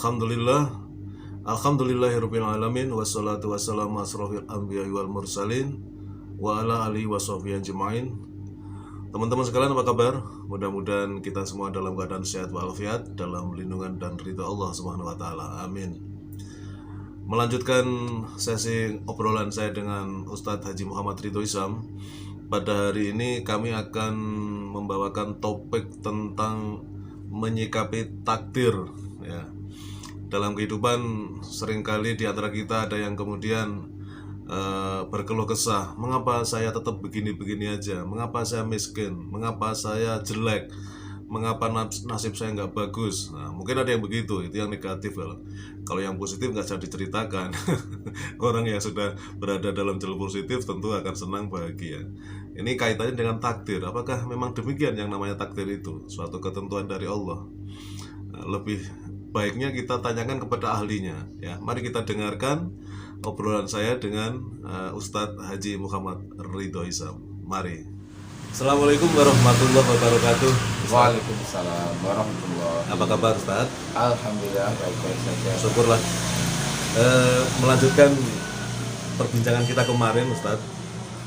Alhamdulillah, Alhamdulillahirabbil alamin, wassalatu wassalamu asrofil anbiya'i wal mursalin wa ala alihi washabbihi ajmain. Teman-teman sekalian, apa kabar? Mudah-mudahan kita semua dalam keadaan sehat walafiat, dalam lindungan dan ridha Allah Subhanahu wa taala. Amin. Melanjutkan sesi obrolan saya dengan Ustadz Haji Muhammad Ridho Isam. Pada hari ini kami akan membawakan topik tentang menyikapi takdir, ya. Dalam kehidupan seringkali di antara kita ada yang kemudian berkeluh kesah, mengapa saya tetap begini-begini aja, mengapa saya miskin, mengapa saya jelek, mengapa nasib saya nggak bagus. Nah, mungkin ada yang begitu, itu yang negatif loh. Kalau yang positif nggak usah diceritakan. Orang yang sudah berada dalam jalur positif tentu akan senang, bahagia. Ini kaitannya dengan takdir. Apakah memang demikian yang namanya takdir itu? Suatu ketentuan dari Allah. Lebih baiknya kita tanyakan kepada ahlinya, ya. Mari kita dengarkan obrolan saya dengan Ustadz Haji Muhammad Ridho Isam. Mari. Assalamualaikum warahmatullahi wabarakatuh. Waalaikumsalam warahmatullahi. Apa kabar Ustadz? Alhamdulillah baik-baik saja. Syukurlah. Melanjutkan perbincangan kita kemarin Ustadz.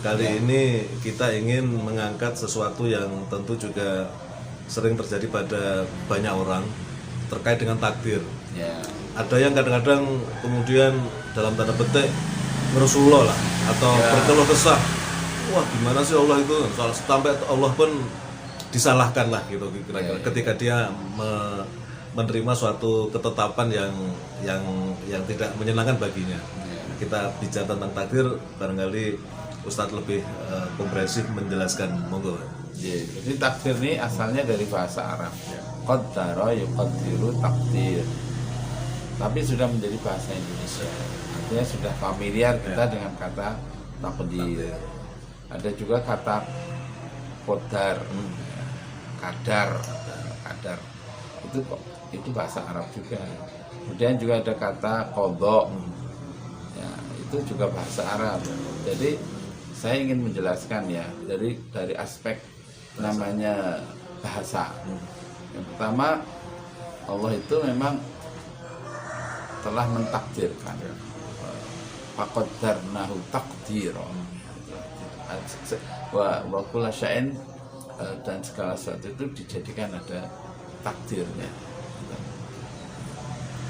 Kali ini kita ingin mengangkat sesuatu yang tentu juga sering terjadi pada banyak orang, terkait dengan takdir. Ya. Ada yang kadang-kadang kemudian dalam tanda petik ngerusulullah lah, atau berkeluh kesah. Wah, gimana sih Allah itu? Soal sampai Allah pun disalahkan lah gitu kira-kira ketika dia menerima suatu ketetapan yang tidak menyenangkan baginya. Kita bicara tentang takdir, barangkali Ustadz lebih komprehensif menjelaskan, monggo. Jadi takdir ini asalnya dari bahasa Arab. Qaddara yuqaddiru takdir. Tapi sudah menjadi bahasa Indonesia. Artinya sudah familiar kita dengan kata takdir. Ada juga kata qadar, kadar. Itu bahasa Arab juga. Kemudian juga ada kata qadha. Ya, itu juga bahasa Arab. Jadi saya ingin menjelaskan ya dari aspek namanya bahasa. Yang pertama, Allah itu memang telah mentakdirkan. Faqaddarnahu taqdira. Wa kullu syai'in, dan segala sesuatu itu dijadikan ada takdirnya.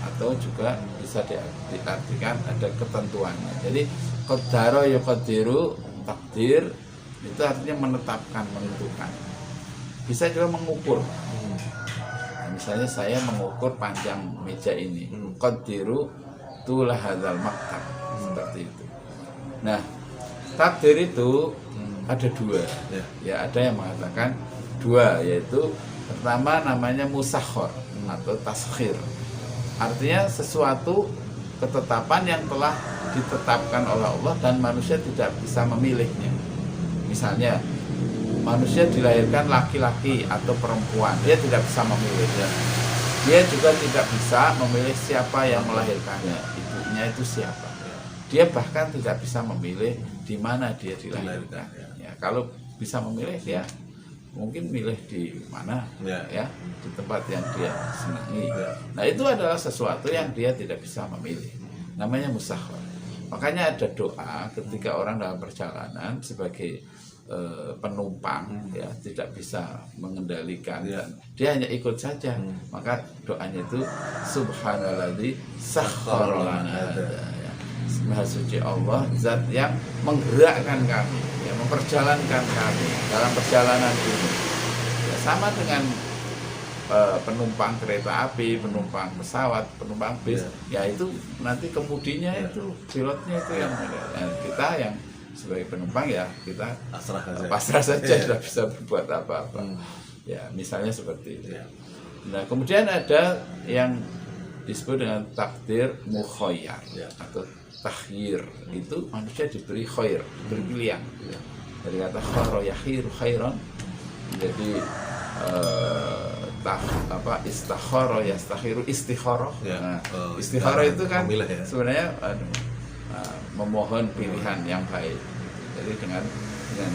Atau juga bisa diartikan ada ketentuannya. Jadi qaddara yuqaddiru takdir itu artinya menetapkan, menentukan. Bisa juga mengukur. Nah, misalnya saya mengukur panjang meja ini. Qaddiru tulah hadzal maktab. Seperti itu. Nah, takdir itu ada dua. Ya, ada yang mengatakan dua, yaitu pertama namanya musakhkhar atau taskhir. Artinya sesuatu ketetapan yang telah ditetapkan oleh Allah dan manusia tidak bisa memilihnya. Misalnya manusia dilahirkan laki-laki atau perempuan, dia tidak bisa memilih. Dia juga tidak bisa memilih siapa yang melahirkannya, ibunya itu siapa. Dia bahkan tidak bisa memilih di mana dia dilahirkan. Ya, kalau bisa memilih, ya mungkin milih di mana, ya di tempat yang dia senangi. Nah, itu adalah sesuatu yang dia tidak bisa memilih. Namanya musakhkhar. Makanya ada doa ketika orang dalam perjalanan sebagai penumpang, ya tidak bisa mengendalikan, dia hanya ikut saja. Maka doanya itu subhanalladzi sakhkhara lana. Maha suci Allah, zat yang menggerakkan kami, yang memperjalankan kami dalam perjalanan ini. Ya, sama dengan penumpang kereta api, penumpang pesawat, penumpang bis, ya itu nanti kemudinya itu pilotnya itu yang ada. Dan kita yang sebagai penumpang ya kita pasrah saja, tidak bisa berbuat apa-apa. Ya, misalnya seperti itu. Nah, kemudian ada yang disebut dengan takdir mukhayyar atau takhyir. Itu manusia diberi khair, diberi pilihan. Dari kata khara yakhiru khairan, jadi istakhara yastakhiru istikharah. Nah, istikharah itu kan sebenarnya memohon pilihan yang baik. Jadi dengan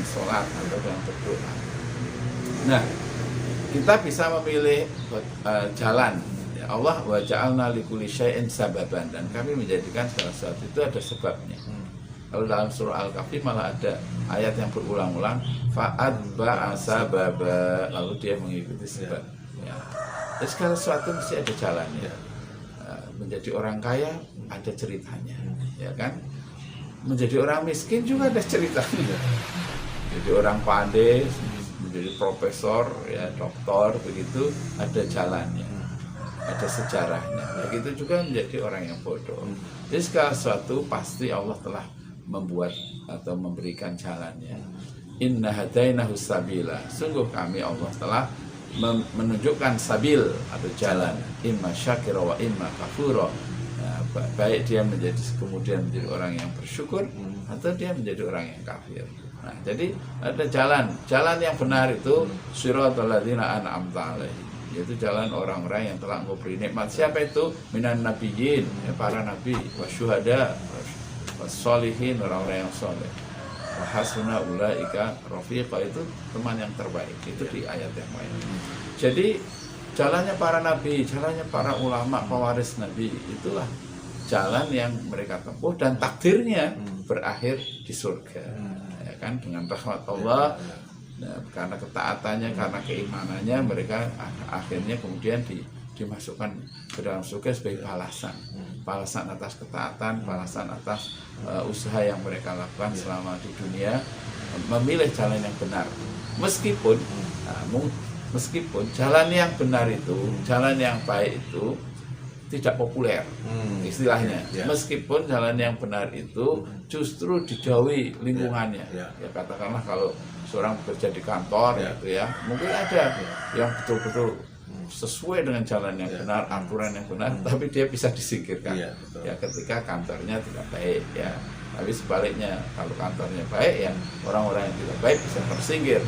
sholat atau dengan berdoa. Nah, kita bisa memilih jalan, Ya, Allah wa ja'alna likulli syai'in sababan, dan kami menjadikan segala sesuatu itu ada sebabnya. Kalau dalam surah Al-Kahfi malah ada ayat yang berulang-ulang, fa'atba'a sababa, lalu dia mengikuti sebab. Ya. Jadi segala sesuatu mesti ada jalannya. Menjadi orang kaya ada ceritanya, ya kan? Menjadi orang miskin juga ada ceritanya. Jadi orang pandai, menjadi profesor, ya doktor, begitu ada jalannya, ada sejarahnya. Begitu juga menjadi orang yang bodoh. Jadi segala sesuatu pasti Allah telah membuat atau memberikan jalannya. Inna hadainahu sabila, sungguh kami Allah telah menunjukkan sabil atau jalan, imma syakira wa imma kafura. Baik dia kemudian menjadi orang yang bersyukur atau dia menjadi orang yang kafir. Nah, jadi ada jalan yang benar itu siratal ladzina an'amta alaihim, yaitu jalan orang-orang yang telah memberi nikmat. Siapa itu? Minan nabiyyin, ya, para nabi, wasyuhada, wassolihin, orang-orang yang soleh. Wahasuna ulaika rafiqa, itu teman yang terbaik. Itu di ayat yang lain. Jadi jalannya para nabi, jalannya para ulama, pewaris nabi, itulah jalan yang mereka tempuh dan takdirnya berakhir di surga. Ya kan, dengan rahmat Allah. Nah, karena ketaatannya, karena keimanannya, mereka akhirnya kemudian dimasukkan ke dalam surga sebagai balasan atas ketaatan, balasan atas usaha yang mereka lakukan selama di dunia, memilih jalan yang benar. Meskipun jalan yang benar itu, jalan yang baik itu tidak populer, istilahnya. Meskipun jalan yang benar itu justru dijauhi lingkungannya. Ya katakanlah kalau seorang bekerja di kantor, gitu ya, mungkin ada yang betul-betul sesuai dengan jalan yang benar, aturan yang benar, tapi dia bisa disingkirkan ya ketika kantornya tidak baik, ya. Tapi sebaliknya, kalau kantornya baik, ya orang-orang yang tidak baik bisa tersingkir.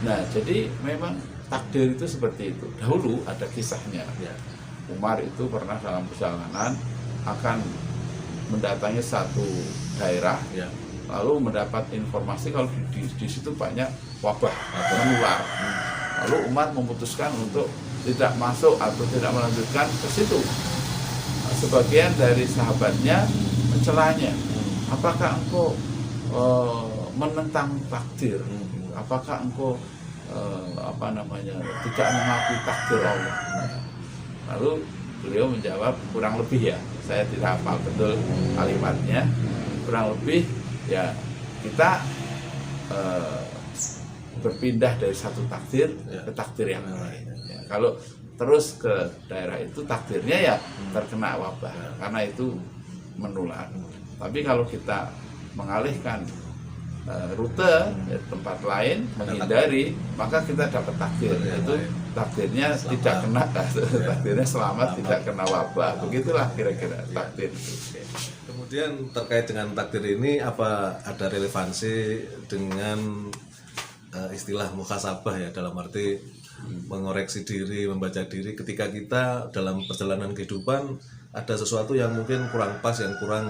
Nah, jadi memang takdir itu seperti itu. Dahulu ada kisahnya. Umar itu pernah dalam perjalanan akan mendatangi satu daerah, lalu mendapat informasi kalau di situ banyak wabah menular. Lalu Umar memutuskan untuk tidak masuk atau tidak melanjutkan ke situ. Nah, sebagian dari sahabatnya mencelanya, apakah engkau menentang takdir? Apakah engkau tidak mengakui takdir Allah? Lalu beliau menjawab, kurang lebih, ya, saya tidak hafal betul kalimatnya, kurang lebih ya kita berpindah dari satu takdir ke takdir yang lain. Ya, kalau terus ke daerah itu takdirnya ya terkena wabah karena itu menular. Tapi kalau kita mengalihkan rute tempat lain, menghindari, maka kita dapat takdir. Itu takdirnya selamat. Tidak kena, takdirnya selamat, tidak kena wabah. Begitulah kira-kira takdir. Kemudian terkait dengan takdir ini, apa ada relevansi dengan istilah muhasabah, ya, dalam arti mengoreksi diri, membaca diri ketika kita dalam perjalanan kehidupan ada sesuatu yang mungkin kurang pas, yang kurang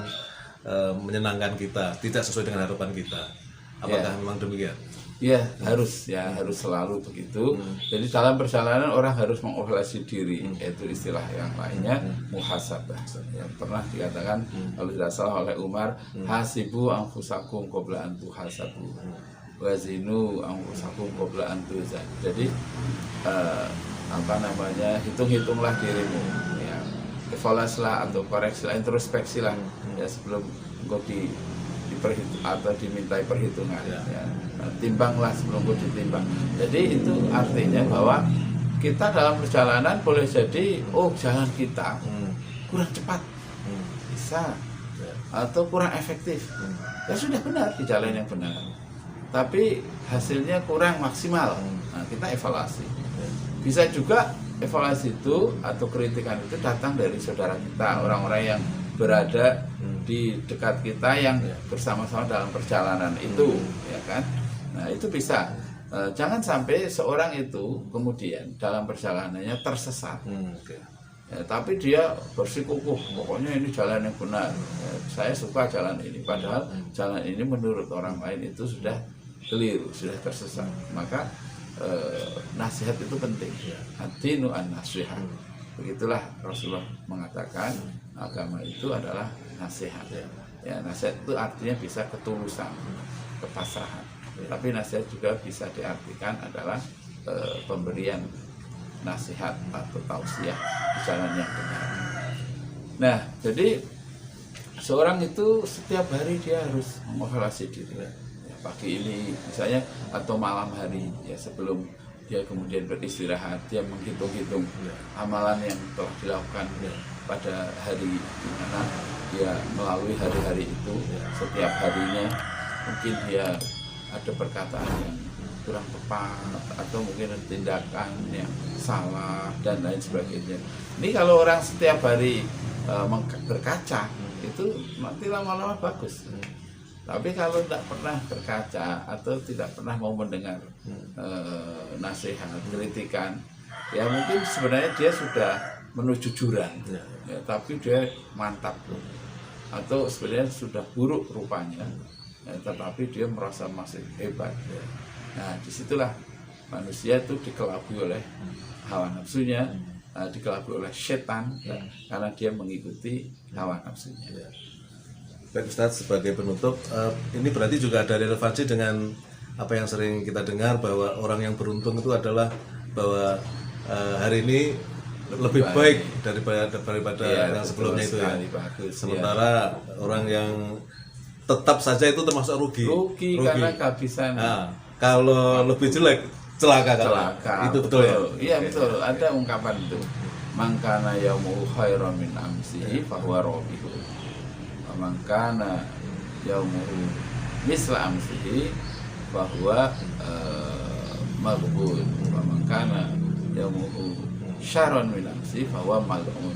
menyenangkan kita, tidak sesuai dengan harapan kita. Apakah memang demikian? Ya, harus selalu begitu. Jadi dalam perjalanan orang harus mengevaluasi diri, yaitu istilah yang lainnya muhasabah. Yang pernah dikatakan kalau tidak salah oleh Umar, hasibu anfusakum qabla an tuhasabu, wazinu anfusakum qabla an tuzan. Jadi hitung-hitunglah dirimu, ya. Evaluasilah atau koreksilah, introspeksilah, ya, sebelum engkau diperhitung atau dimintai perhitungan, ya. Nah, timbanglah sebelum engkau ditimbang. Jadi itu artinya bahwa kita dalam perjalanan boleh jadi jalan kita kurang cepat, bisa, atau kurang efektif. Ya sudah, benar di jalan yang benar, tapi hasilnya kurang maksimal. Nah, kita evaluasi. Bisa juga evaluasi itu atau kritikan itu datang dari saudara kita, orang-orang yang berada di dekat kita, yang bersama-sama dalam perjalanan itu, ya kan? Nah, itu bisa. Jangan sampai seorang itu kemudian dalam perjalanannya tersesat. Ya, tapi dia bersikukuh, pokoknya ini jalan yang benar, ya, saya suka jalan ini, padahal jalan ini menurut orang lain itu sudah keliru, sudah tersesat. Maka nasihat itu penting, ad-dinu an-nasihat. Begitulah Rasulullah mengatakan agama itu adalah nasihat. Ya, nasihat itu artinya bisa ketulusan, kepasrahan. Tapi nasihat juga bisa diartikan adalah pemberian nasihat atau tausiah di jalan yang benar. Nah, jadi seorang itu setiap hari dia harus mengevaluasi diri. Ya, pagi ini misalnya atau malam hari ya sebelum dia kemudian beristirahat, dia menghitung-hitung amalan yang telah dilakukan pada hari di mana dia melalui hari-hari itu. Setiap harinya mungkin dia ada perkataan yang kurang tepat atau mungkin ada tindakan yang salah dan lain sebagainya. Ini kalau orang setiap hari berkaca itu nanti lama-lama bagus. Tapi kalau tidak pernah berkaca atau tidak pernah mau mendengar nasihat, kritikan, ya mungkin sebenarnya dia sudah menuju jurang, ya, tapi dia mantap, atau sebenarnya sudah buruk rupanya, ya, tetapi dia merasa masih hebat. Ya. Nah, disitulah manusia itu dikelabui oleh hawa nafsunya, dikelabui oleh setan, karena dia mengikuti hawa nafsunya. Baik Ustadz, sebagai penutup, ini berarti juga ada relevansi dengan apa yang sering kita dengar bahwa orang yang beruntung itu adalah bahwa hari ini lebih baik daripada yang sebelumnya itu ya. Bagus, sementara orang yang tetap saja itu termasuk rugi. Karena kehabisan. Nah, kalau lebih jelek celaka. Itu betul ya? Iya betul, ada ungkapan itu. Mangkana yaumuhu khairan min amsihi fahuwa rabihu. Mangkana yaumuhu misla amsihi bahwa maghbun. Mangkana yaumuhu syarron min amsihi bahwa mal'un.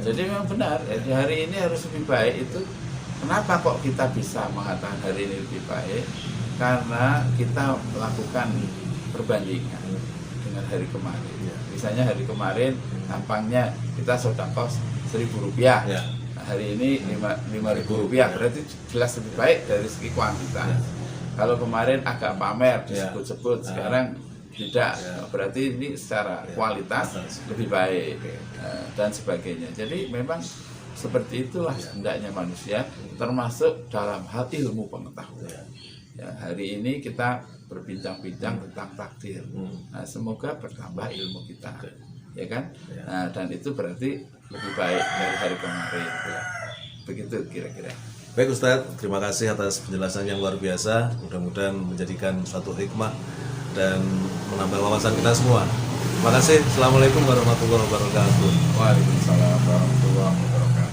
Jadi memang benar, di hari ini harus lebih baik itu. Kenapa kok kita bisa mengatakan hari ini lebih baik? Karena kita melakukan perbandingan dengan hari kemarin. Misalnya hari kemarin tampangnya kita sedekah Rp1.000. Ya. Hari ini Rp5.000, berarti jelas lebih baik dari segi kuantitas. Kalau kemarin agak pamer disebut-sebut, sekarang tidak, berarti ini secara kualitas lebih baik dan sebagainya. Jadi memang seperti itulah hendaknya manusia, termasuk dalam hal ilmu pengetahuan. Ya, hari ini kita berbincang-bincang tentang takdir. Nah, semoga bertambah ilmu kita, ya kan? Nah, dan itu berarti lebih baik dari hari kemarin. Begitu kira-kira. Baik Ustadz, terima kasih atas penjelasan yang luar biasa. Mudah-mudahan menjadikan suatu hikmah dan menambah wawasan kita semua. Terima kasih. Assalamualaikum warahmatullahi wabarakatuh. Waalaikumsalam warahmatullahi wabarakatuh.